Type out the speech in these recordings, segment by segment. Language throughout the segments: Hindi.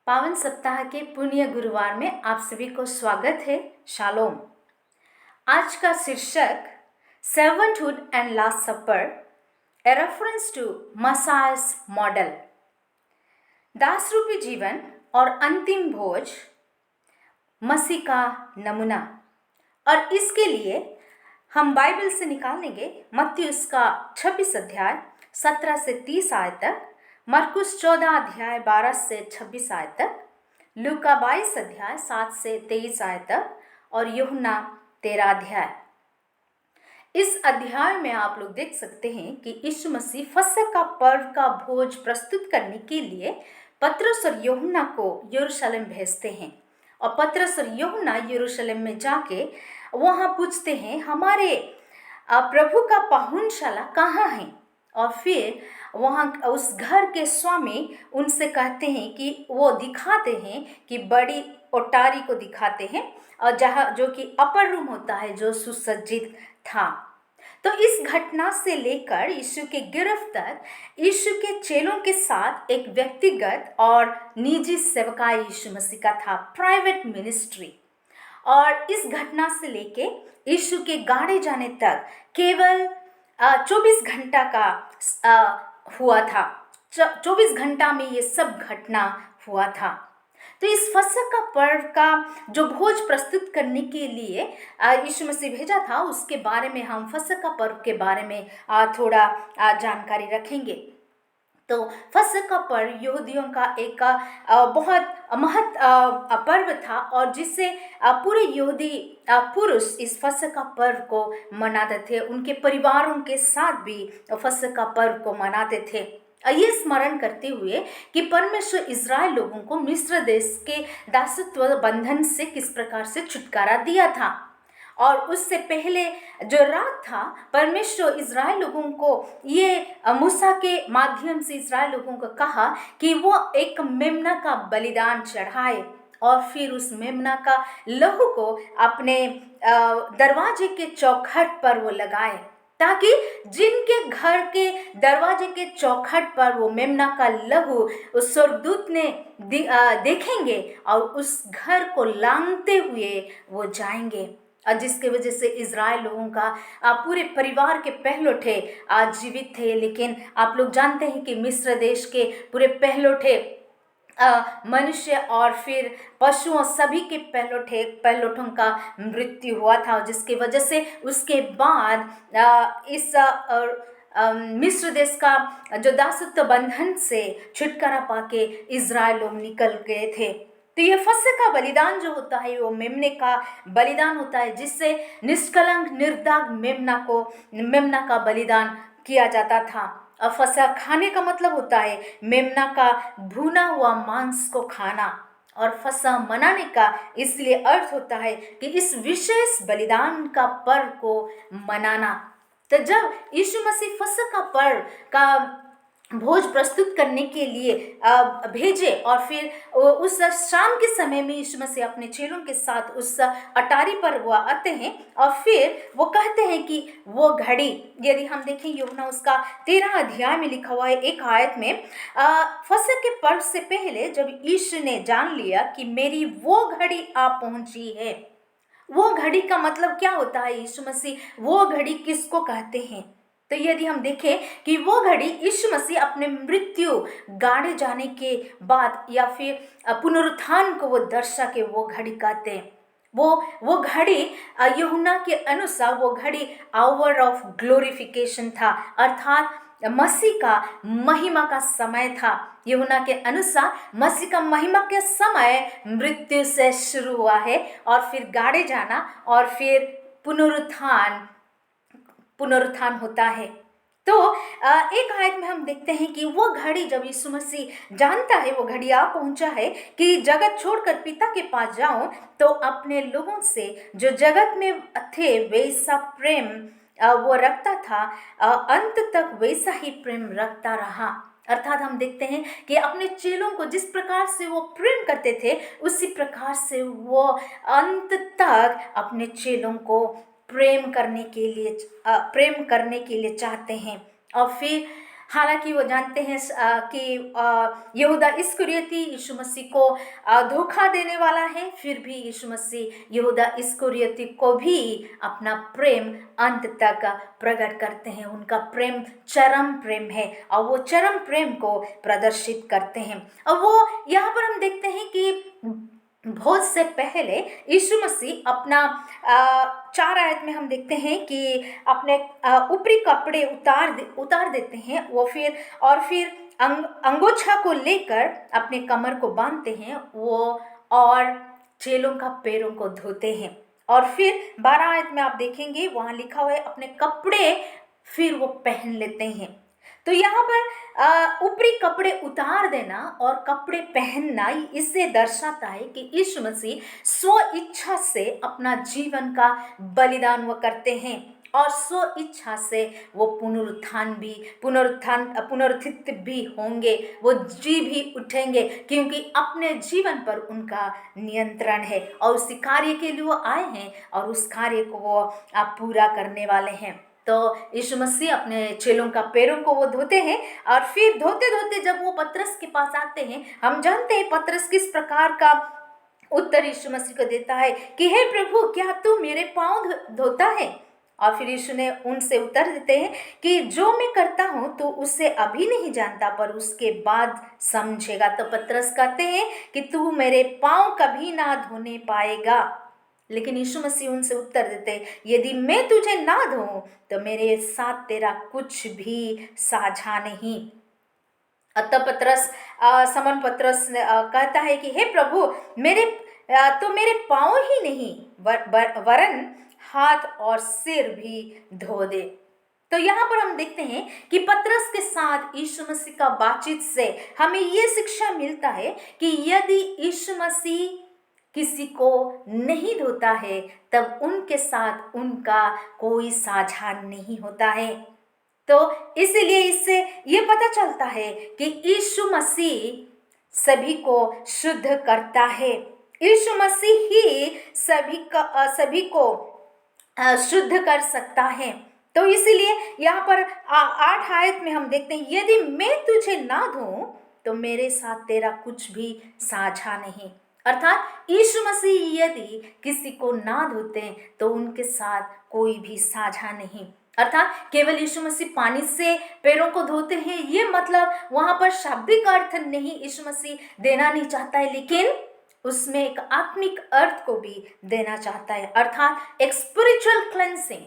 पावन सप्ताह के पुण्य गुरुवार में आप सभी को स्वागत है। शालोम। आज का शीर्षक servanthood and Last Supper, a reference to Messiah's model. दास रूपी जीवन और अंतिम भोज मसीह का नमूना। और इसके लिए हम बाइबल से निकालेंगे मत्ती उसका 26 अध्याय 17 से 30 आयत तक, मरकुस 14 अध्याय 12 से 26 आयत तक, लूका 22 अध्याय 7 से 23 आयत तक और यूहन्ना 13 अध्याय। इस अध्याय में आप लोग देख सकते हैं कि यीशु मसीह फसह का पर्व का भोज प्रस्तुत करने के लिए पतरस और यूहन्ना को यरूशलेम भेजते हैं। और पतरस और यूहन्ना यरूशलेम में जाके वहाँ पूछते हैं हमारे प्रभु का पाहुनशाला कहाँ है। और फिर वहाँ उस घर के स्वामी उनसे कहते हैं कि वो दिखाते हैं कि बड़ी ओटारी को दिखाते हैं और जहाँ जो कि अपर रूम होता है जो सुसज्जित था। तो इस घटना से लेकर यीशु के गिरफ्त तक यीशु के चेलों के साथ एक व्यक्तिगत और निजी सेवकाई यीशु मसीह का था, प्राइवेट मिनिस्ट्री। और इस घटना से लेके यीशु के गाड़े जाने तक केवल 24 घंटा का हुआ था। 24 घंटा में ये सब घटना हुआ था। तो इस फसह का पर्व का जो भोज प्रस्तुत करने के लिए यीशु मसीह भेजा था, उसके बारे में हम फसह का पर्व के बारे में थोड़ा जानकारी रखेंगे। तो फसह का पर्व यहूदियों का एक बहुत महत्व पर्व था और जिससे पूरे यहूदी पुरुष इस फसह का पर्व को मनाते थे। उनके परिवारों के साथ भी फसह का पर्व को मनाते थे। ये स्मरण करते हुए कि परमेश्वर इज़राइल लोगों को मिस्र देश के दासत्व बंधन से किस प्रकार से छुटकारा दिया था। और उससे पहले जो रात था, परमेश्वर इज़राइल लोगों को ये मूसा के माध्यम से इज़राइल लोगों को कहा कि वो एक मेमना का बलिदान चढ़ाए और फिर उस मेमना का लहू को अपने दरवाजे के चौखट पर वो लगाए, ताकि जिनके घर के दरवाजे के चौखट पर वो मेमना का लहू उस स्वर्गदूत ने देखेंगे और उस घर को लांघते हुए वो जाएंगे। और जिसके वजह से इज़राइल लोगों का पूरे परिवार के पहलौठे जीवित थे। लेकिन आप लोग जानते हैं कि मिस्र देश के पूरे पहलौठे मनुष्य और फिर पशुओं सभी के पहलौठों का मृत्यु हुआ था, जिसकी वजह से उसके बाद इस मिस्र देश का जो दासत्व बंधन से छुटकारा पाके इज़राइल लोग निकल गए थे। तो ये फसह का बलिदान जो होता है वो मेमने का बलिदान होता है, जिससे निष्कलंक निर्दाग मेमना का बलिदान किया जाता था। और फसह खाने का मतलब होता है मेमना का भुना हुआ मांस को खाना। और फसह मनाने का इसलिए अर्थ होता है कि इस विशेष बलिदान का पर्व को मनाना। तो जब यीशु मसीह फसह का पर्व का भोज प्रस्तुत करने के लिए भेजे और फिर उस शाम के समय में यीशु मसीह अपने चेलों के साथ उस अटारी पर वो आते हैं और फिर वो कहते हैं कि वो घड़ी, यदि हम देखें यूहन्ना उसका 13 अध्याय में लिखा हुआ है एक आयत में, फसह के पर्व से पहले जब यीशु ने जान लिया कि मेरी वो घड़ी आ पहुंची है। वो घड़ी का मतलब क्या होता है? यीशु मसीह वो घड़ी किसको कहते हैं? तो यदि हम देखें कि वो घड़ी यीशु मसीह अपने मृत्यु गाड़े जाने के बाद या फिर पुनरुत्थान को वो दर्शा के वो घड़ी कहते हैं। वो घड़ी यूहन्ना के अनुसार वो घड़ी आवर ऑफ ग्लोरिफिकेशन था, अर्थात मसीह का महिमा का समय था। यूहन्ना के अनुसार मसीह का महिमा के समय मृत्यु से शुरू हुआ है और फिर गाड़े जाना और फिर पुनरुत्थान होता है। तो एक आयत में हम देखते हैं कि वो घड़ी जब यीशु मसीह जानता है, वो घड़ी आ पहुंचा है कि जगत छोड़कर पिता के पास जाऊं, तो अपने लोगों से जो जगत में थे वैसा प्रेम वो रखता था, अंत तक वैसा ही प्रेम रखता रहा। अर्थात हम देखते हैं कि अपने चेलों को जिस प्रकार से वो प्रेम करते थे उसी प्रकार से वो अंत तक अपने चेलों को प्रेम करने के लिए चाहते हैं। और फिर हालांकि वो जानते हैं कि यहूदा इस्करियोती यीशु मसीह को धोखा देने वाला है, फिर भी यीशु मसीह यहूदा इस्करियोती को भी अपना प्रेम अंत तक प्रकट करते हैं। उनका प्रेम चरम प्रेम है और वो चरम प्रेम को प्रदर्शित करते हैं। और वो यहाँ पर हम देखते हैं कि बहुत से पहले यीशु मसीह अपना 4 आयत में हम देखते हैं कि अपने ऊपरी कपड़े उतार देते हैं वो, फिर अंगोछा को लेकर अपने कमर को बांधते हैं वो, और चेलों का पैरों को धोते हैं। और फिर 12 आयत में आप देखेंगे वहां लिखा हुआ है अपने कपड़े फिर वो पहन लेते हैं। तो यहाँ पर ऊपरी कपड़े उतार देना और कपड़े पहनना इससे दर्शाता है कि यीशु मसीह स्व इच्छा से अपना जीवन का बलिदान वो करते हैं और स्व इच्छा से वो पुनरुत्थित भी होंगे, वो जी भी उठेंगे, क्योंकि अपने जीवन पर उनका नियंत्रण है और उसी कार्य के लिए वो आए हैं और उस कार्य को वो पूरा करने वाले हैं। तो यीशु मसीह अपने चेलों का पैरों को वो धोते हैं और फिर धोते धोते जब वो पतरस के पास आते हैं, हम जानते हैं पतरस किस प्रकार का उत्तर यीशु मसीह को देता है कि हे प्रभु, क्या तू मेरे पांव धोता है? और फिर यीशु ने उनसे उत्तर देते हैं कि जो मैं करता हूं तो उसे अभी नहीं जानता, पर उसके बाद समझेगा। तो पतरस कहते हैं कि तू मेरे पांव कभी ना धोने पाएगा। लेकिन यीशु मसीह उनसे उत्तर देते, यदि मैं तुझे ना धोऊं तो मेरे साथ तेरा कुछ भी साझा नहीं। अतः समन पतरस कहता है कि हे प्रभु, मेरे पांव ही नहीं वरन हाथ और सिर भी धो दे। तो यहाँ पर हम देखते हैं कि पतरस के साथ यीशु मसीह का बातचीत से हमें ये शिक्षा मिलता है कि यदि यीशु मसीह किसी को नहीं धोता है तब उनके साथ उनका कोई साझा नहीं होता है। तो इसलिए इससे ये पता चलता है कि यीशु मसीह सभी को शुद्ध करता है। यीशु मसीह ही सभी को शुद्ध कर सकता है। तो इसीलिए यहाँ पर 8 आयत में हम देखते हैं, यदि मैं तुझे ना धोऊं तो मेरे साथ तेरा कुछ भी साझा नहीं। अर्थात यीशु मसीह यदि किसी को ना धोते तो उनके साथ कोई भी साझा नहीं। अर्थात केवल यीशु मसीह पानी से पैरों को धोते हैं, ये मतलब वहां पर शाब्दिक अर्थ नहीं यीशु मसीह देना नहीं चाहता है, लेकिन उसमें एक आत्मिक अर्थ को भी देना चाहता है। अर्थात एक स्पिरिचुअल क्लेंसिंग,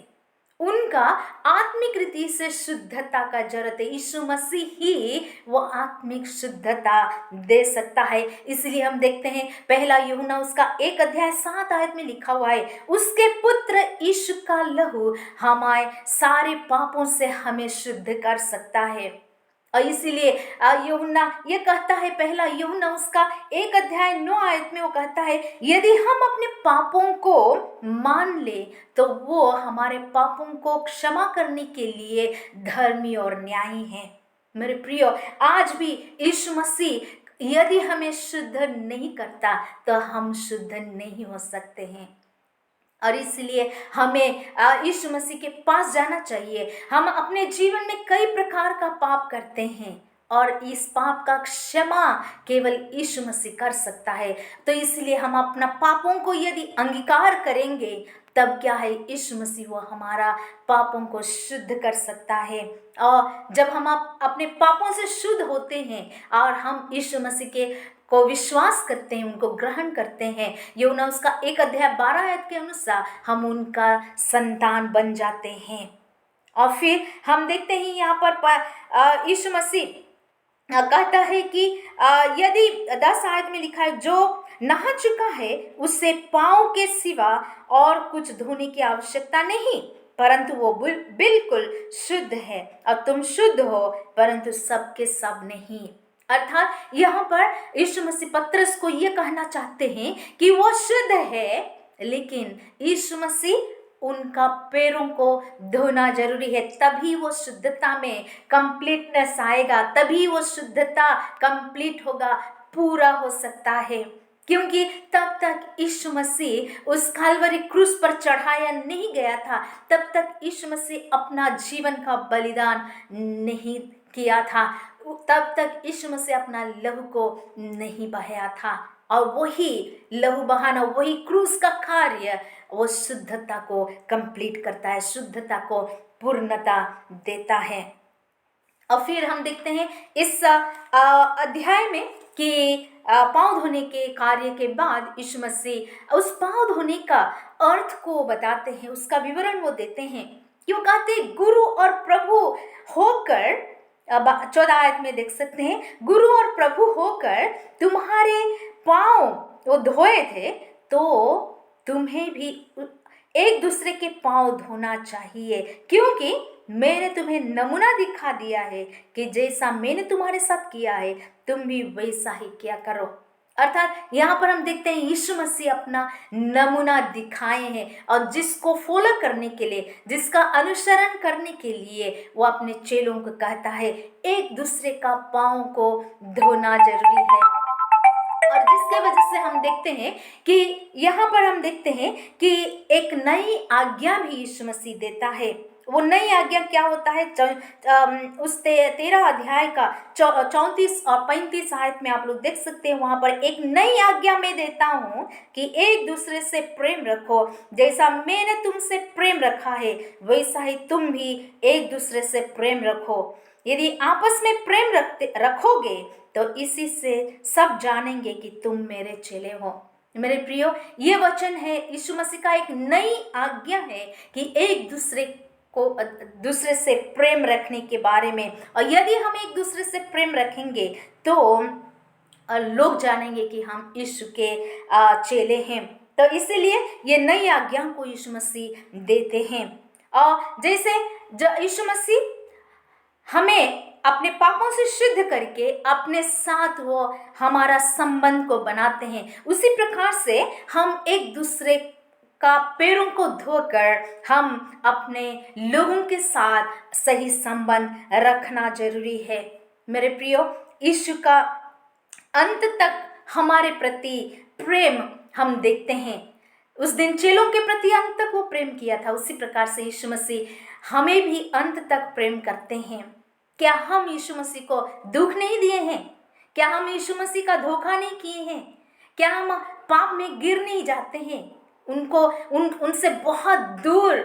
उनका आत्मिक रीति से शुद्धता का जरूरत है। यीशु मसीह ही वो आत्मिक शुद्धता दे सकता है। इसलिए हम देखते हैं 1 यूहन्ना उसका 1 अध्याय 7 आयत में लिखा हुआ है, उसके पुत्र यीशु का लहू हमारे सारे पापों से हमें शुद्ध कर सकता है। और इसीलिए यूहन्ना ये कहता है, 1 यूहन्ना उसका 1 अध्याय 9 आयत में वो कहता है, यदि हम अपने पापों को मान ले तो वो हमारे पापों को क्षमा करने के लिए धर्मी और न्यायी है। मेरे प्रियो, आज भी यीशु मसीह यदि हमें शुद्ध नहीं करता तो हम शुद्ध नहीं हो सकते हैं। और इसलिए हमें यीशु मसीह के पास जाना चाहिए। हम अपने जीवन में कई प्रकार का पाप करते हैं और इस पाप का क्षमा केवल यीशु मसीह कर सकता है। तो इसलिए हम अपना पापों को यदि अंगीकार करेंगे तब क्या है, यीशु मसीह वो हमारा पापों को शुद्ध कर सकता है। और जब हम अपने पापों से शुद्ध होते हैं और हम यीशु मसीह को विश्वास करते हैं, उनको ग्रहण करते हैं, यूहन्ना उसका 1 अध्याय 12 आयत के अनुसार हम उनका संतान बन जाते हैं। और फिर हम देखते हैं यहाँ पर यीशु मसीह कहता है कि यदि 10 आयत में लिखा है, जो नहा चुका है उसे पांव के सिवा और कुछ धोने की आवश्यकता नहीं, परंतु वो बिल्कुल शुद्ध है। और तुम शुद्ध हो परंतु सबके सब नहीं। अर्थात यहाँ पर यीशु मसीह पतरस को ये कहना चाहते हैं कि वो शुद्ध है, लेकिन यीशु मसीह उनका पैरों को धोना जरूरी है, तभी वो शुद्धता में कंप्लीटनेस आएगा, तभी वो शुद्धता कंप्लीट होगा, पूरा हो सकता है। क्योंकि तब तक यीशु मसीह उस कलवरी क्रूस पर चढ़ाया नहीं गया था, तब तक यीशु मसीह अपना जीवन का बलिदान नहीं किया था, तब तक यीशु मसीह अपना लहू को नहीं बहाया था। और वही लहू बहाना, वही क्रूस का कार्य, वो शुद्धता को कंप्लीट करता है, शुद्धता को पूर्णता देता है। और फिर हम देखते हैं इस अध्याय में कि पाँव धोने के कार्य के बाद यीशु मसीह उस पाँव धोने का अर्थ को बताते हैं, उसका विवरण वो देते हैं कि वो कहते हैं गुरु और प्रभु होकर, 14 आयत में देख सकते हैं, गुरु और प्रभु होकर तुम्हारे पाँव वो धोए थे, तो तुम्हें भी एक दूसरे के पाँव धोना चाहिए, क्योंकि मैंने तुम्हें नमूना दिखा दिया है कि जैसा मैंने तुम्हारे साथ किया है तुम भी वैसा ही किया करो। अर्थात यहाँ पर हम देखते हैं यीशु मसीह अपना नमूना दिखाए हैं, और जिसको फॉलो करने के लिए, जिसका अनुसरण करने के लिए वो अपने चेलों को कहता है एक दूसरे का पाँव को धोना जरूरी है। और जिसके वजह से हम देखते हैं कि यहाँ पर हम देखते हैं कि एक नई आज्ञा भी यीशु मसीह देता है। वो नई आज्ञा क्या होता है? उस 13 अध्याय का 34 और 35 आयत में आप लोग देख सकते हैं, वहां पर एक नई आज्ञा मैं देता हूँ कि एक दूसरे से प्रेम रखो, जैसा मैंने तुमसे प्रेम रखा है वैसा ही तुम भी एक दूसरे से प्रेम रखो। यदि आपस में प्रेम रखोगे तो इसी से सब जानेंगे कि तुम मेरे चेले हो। मेरे प्रियो, ये वचन है यीशु मसीह का, एक नई आज्ञा है कि एक दूसरे से प्रेम रखने के बारे में। और यदि हम एक दूसरे से प्रेम रखेंगे तो लोग जानेंगे कि हम यीशु के चेले हैं। तो इसीलिए ये नई आज्ञा को यीशु मसीह देते हैं। और जैसे यीशु मसीह हमें अपने पापों से शुद्ध करके अपने साथ वो हमारा संबंध को बनाते हैं, उसी प्रकार से हम एक दूसरे का पैरों को धोकर हम अपने लोगों के साथ सही संबंध रखना जरूरी है। मेरे प्रियो, यीशु का अंत तक हमारे प्रति प्रेम हम देखते हैं। उस दिन चेलों के प्रति अंत तक वो प्रेम किया था, उसी प्रकार से यीशु मसीह हमें भी अंत तक प्रेम करते हैं। क्या हम यीशु मसीह को दुख नहीं दिए हैं? क्या हम यीशु मसीह का धोखा नहीं किए हैं? क्या हम पाप में गिर नहीं जाते हैं? उनसे बहुत दूर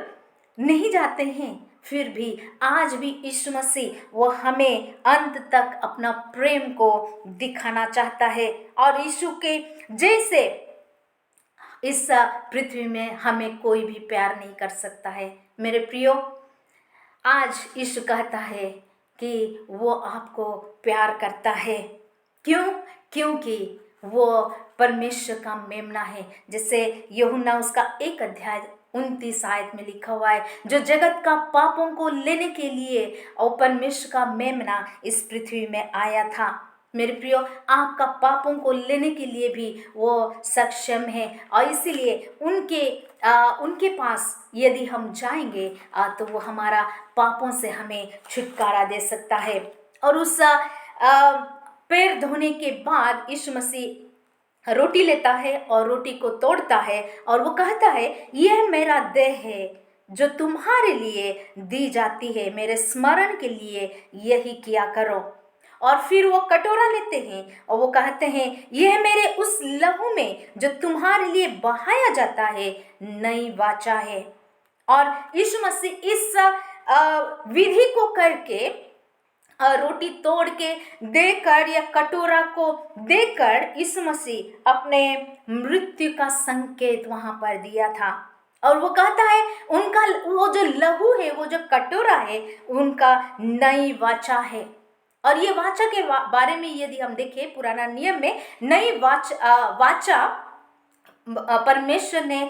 नहीं जाते हैं? फिर भी आज भी यीशु मसीह वो हमें अंत तक अपना प्रेम को दिखाना चाहता है। और यीशु के जैसे इस पृथ्वी में हमें कोई भी प्यार नहीं कर सकता है। मेरे प्रियो, आज यीशु कहता है कि वो आपको प्यार करता है। क्यों? क्योंकि वो परमेश्वर का मेमना है, जिसे यूहन्ना उसका 1 अध्याय 29 आयत में लिखा हुआ है, जो जगत का पापों को लेने के लिए और परमेश्वर का मेमना इस पृथ्वी में आया था। मेरे प्रियो, आपका पापों को लेने के लिए भी वो सक्षम है, और इसीलिए उनके पास यदि हम जाएंगे तो वो हमारा पापों से हमें छुटकारा दे सकता है। और उस पैर धोने के बाद यीशु मसीह रोटी लेता है और रोटी को तोड़ता है, और वो कहता है यह मेरा देह है जो तुम्हारे लिए दी जाती है, मेरे स्मरण के लिए यही किया करो। और फिर वो कटोरा लेते हैं और वो कहते हैं यह मेरे उस लहू में जो तुम्हारे लिए बहाया जाता है नई वाचा है। और यीशु मसीह इस विधि को करके रोटी तोड़ के देकर या कटोरा को देकर यीशु मसीह अपने मृत्यु का संकेत वहां पर दिया था। और वो कहता है उनका वो जो लहू है, वो जो कटोरा है, उनका नई वाचा है। और ये वाचा के बारे में यदि हम देखें, पुराना नियम में नई वाचा परमेश्वर ने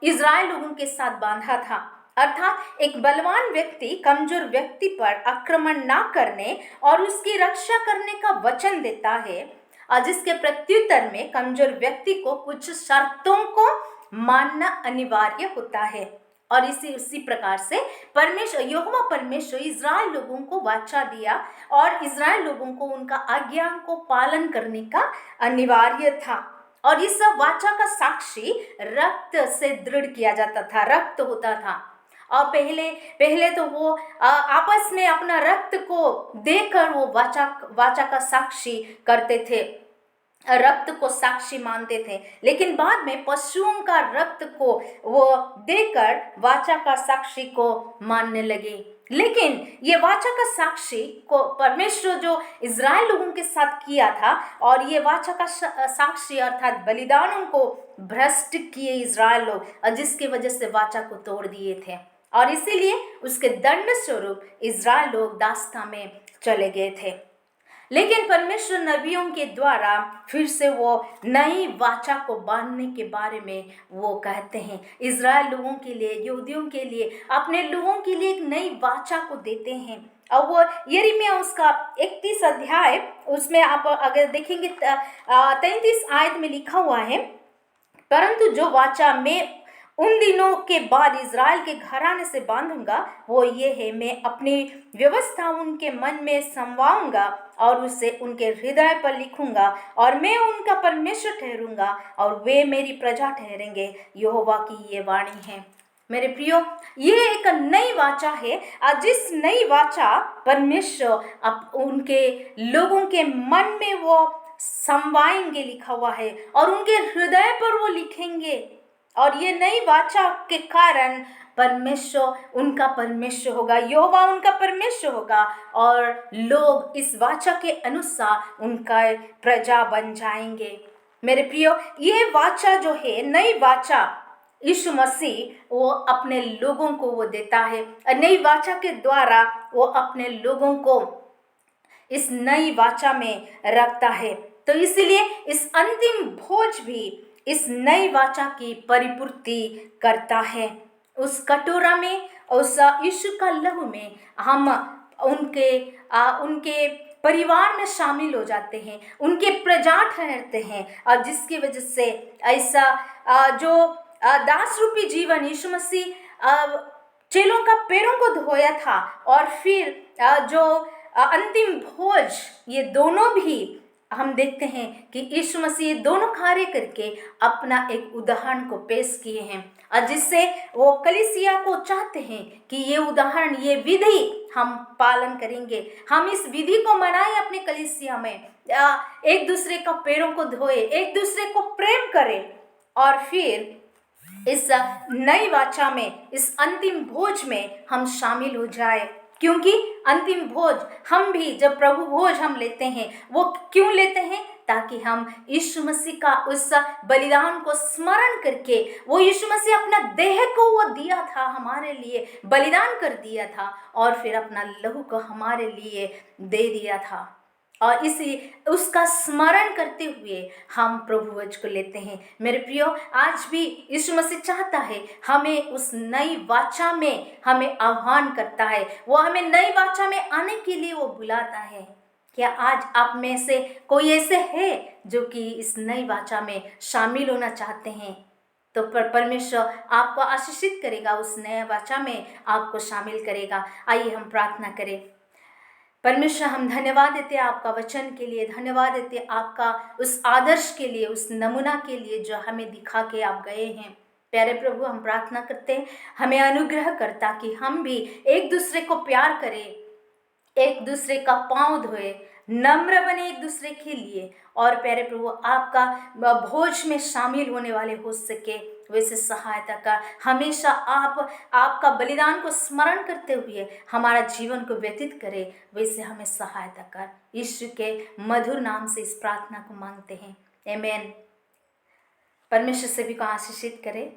इज़राइल लोगों के साथ बांधा था। अर्थात एक बलवान व्यक्ति कमजोर व्यक्ति पर आक्रमण ना करने और उसकी रक्षा करने का वचन देता है, और जिसके प्रत्युत्तर में कमजोर व्यक्ति को कुछ शर्तों को मानना अनिवार्य होता है। और उसी प्रकार से यहोवा परमेश्वर इज़राइल लोगों को वाचा दिया, और इज़राइल लोगों को उनका आज्ञा को पालन करने का अनिवार्य था। और इस वाचा का साक्षी रक्त से दृढ़ किया जाता था, रक्त होता था। और पहले पहले तो वो आपस में अपना रक्त को देकर वो वाचा का साक्षी करते थे, रक्त को साक्षी मानते थे। लेकिन बाद में पशुओं का रक्त को वो देकर वाचा का साक्षी को मानने लगे। लेकिन ये वाचा का साक्षी को परमेश्वर जो इज़राइल लोगों के साथ किया था, और ये वाचा का साक्षी अर्थात बलिदानों को भ्रष्ट किए इज़राइल लोग, और जिसकी वजह से वाचा को तोड़ दिए थे, और इसीलिए उसके दंड स्वरूप इज़राइल लोग दास्ता में चले गए थे। लेकिन परमेश्वर नबियों के द्वारा फिर से वो नई वाचा को बांधने के बारे में वो कहते हैं। इज़राइल लोगों के लिए, यहूदियों के लिए, अपने लोगों के लिए एक नई वाचा को देते हैं। और वो यिर्मयाह उसका 31 अध्याय, उसमें आप अगर देखेंगे 33 आयत में लिखा हुआ है, परंतु जो वाचा मैं उन दिनों के बाद इज़राइल के घराने से बांधूंगा वो ये है, मैं अपनी व्यवस्था उनके मन में समवाऊंगा और उसे उनके हृदय पर लिखूंगा, और मैं उनका परमेश्वर ठहरूंगा और वे मेरी प्रजा ठहरेंगे। यहोवा की ये वाणी है। मेरे प्रियो, ये एक नई वाचा है, जिस नई वाचा परमेश्वर अब उनके लोगों के मन में वो समवाएंगे लिखा हुआ है, और उनके हृदय पर वो लिखेंगे। और ये नई वाचा के कारण परमेश्वर उनका परमेश्वर होगा, यहोवा उनका परमेश्वर होगा, और लोग इस वाचा के अनुसार उनका प्रजा बन जाएंगे। मेरे प्रियो, ये वाचा जो है, नई वाचा, यीशु मसीह वो अपने लोगों को वो देता है। नई वाचा के द्वारा वो अपने लोगों को इस नई वाचा में रखता है। तो इसलिए इस अंतिम भोज भी इस नई वाचा की परिपूर्ति करता है। उस कटोरा में, उस यीशु का लहू में हम उनके परिवार में शामिल हो जाते हैं, उनके प्रजा ठहरते हैं, और जिसकी वजह से ऐसा जो दास रूपी जीवन यीशु मसीह चेलों का पैरों को धोया था, और फिर जो अंतिम भोज, ये दोनों भी हम देखते हैं कि यीशु मसीह दोनों कार्य करके अपना एक उदाहरण को पेश किए हैं, और जिससे वो कलीसिया को चाहते हैं कि ये उदाहरण, ये विधि हम पालन करेंगे, हम इस विधि को मनाएं अपने कलीसिया में, एक दूसरे का पैरों को धोए, एक दूसरे को प्रेम करें, और फिर इस नई वाचा में, इस अंतिम भोज में हम शामिल हो जाए। क्योंकि अंतिम भोज हम भी, जब प्रभु भोज हम लेते हैं, वो क्यों लेते हैं? ताकि हम यीशु मसीह का उस बलिदान को स्मरण करके, वो यीशु मसीह अपना देह को वो दिया था, हमारे लिए बलिदान कर दिया था, और फिर अपना लहू को हमारे लिए दे दिया था, और इसी उसका स्मरण करते हुए हम प्रभु भोज को लेते हैं। मेरे प्रियो, आज भी यीशु मसीह चाहता है हमें उस नई वाचा में, हमें आह्वान करता है, वो हमें नई वाचा में आने के लिए वो बुलाता है। क्या आज आप में से कोई ऐसे है जो कि इस नई वाचा में शामिल होना चाहते हैं? तो परमेश्वर आपको आशीषित करेगा, उस नए वाचा में आपको शामिल करेगा। आइए हम प्रार्थना करें। परमेश्वर, हम धन्यवाद देते हैं आपका वचन के लिए, धन्यवाद देते हैं आपका उस आदर्श के लिए, उस नमूना के लिए जो हमें दिखा के आप गए हैं। प्यारे प्रभु, हम प्रार्थना करते हैं हमें अनुग्रह करता कि हम भी एक दूसरे को प्यार करें, एक दूसरे का पांव धोए, नम्र बने एक दूसरे के लिए, और प्यारे प्रभु आपका भोज में शामिल होने वाले हो सके, वैसे सहायता कर। हमेशा आपका बलिदान को स्मरण करते हुए हमारा जीवन को व्यतीत करे, वैसे हमें सहायता कर। यीशु के मधुर नाम से इस प्रार्थना को मांगते हैं, आमीन। परमेश्वर सभी को आशीषित करे।